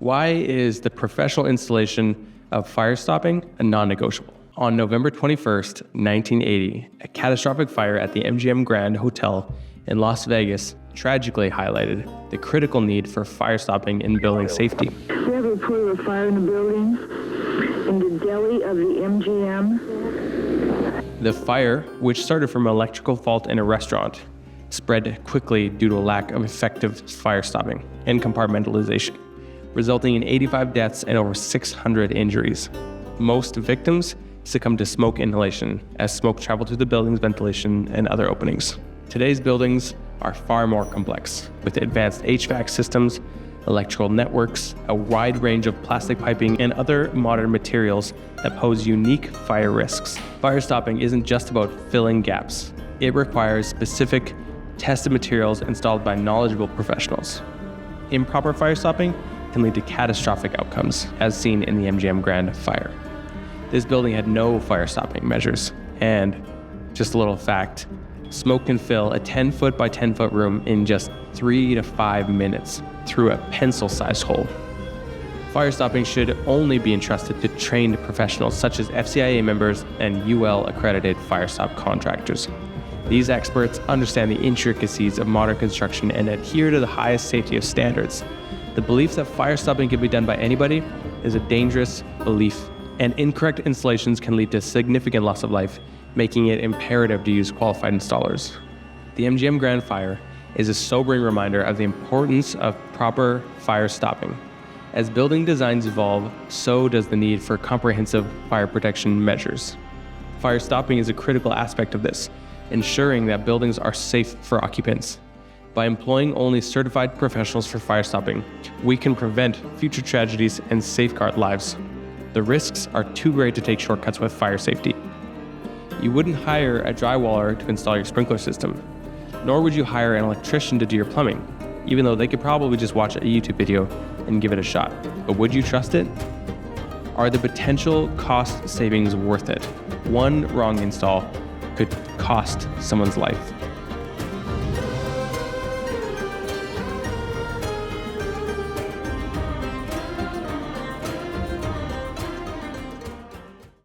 Why is the professional installation of fire stopping a non-negotiable? On November 21st, 1980, a catastrophic fire at the MGM Grand Hotel in Las Vegas tragically highlighted the critical need for fire stopping in building safety. We have a report of a fire in the building in the deli of the MGM. The fire, which started from an electrical fault in a restaurant, spread quickly due to a lack of effective fire stopping and compartmentalization, resulting in 85 deaths and over 600 injuries. Most victims succumbed to smoke inhalation as smoke traveled through the building's ventilation and other openings. Today's buildings are far more complex, with advanced HVAC systems, electrical networks, a wide range of plastic piping, and other modern materials that pose unique fire risks. Fire stopping isn't just about filling gaps. It requires specific, tested materials installed by knowledgeable professionals. Improper fire stopping can lead to catastrophic outcomes, as seen in the MGM Grand fire. This building had no fire stopping measures, and just a little fact, smoke can fill a 10-foot by 10-foot room in just 3 to 5 minutes through a pencil-sized hole. Fire stopping should only be entrusted to trained professionals such as FCIA members and UL-accredited fire stop contractors. These experts understand the intricacies of modern construction and adhere to the highest safety standards. The belief that fire stopping can be done by anybody is a dangerous belief, and incorrect installations can lead to significant loss of life, making it imperative to use qualified installers. The MGM Grand fire is a sobering reminder of the importance of proper fire stopping. As building designs evolve, so does the need for comprehensive fire protection measures. Fire stopping is a critical aspect of this, ensuring that buildings are safe for occupants. By employing only certified professionals for fire stopping, we can prevent future tragedies and safeguard lives. The risks are too great to take shortcuts with fire safety. You wouldn't hire a drywaller to install your sprinkler system, nor would you hire an electrician to do your plumbing, even though they could probably just watch a YouTube video and give it a shot. But would you trust it? Are the potential cost savings worth it? One wrong install could cost someone's life.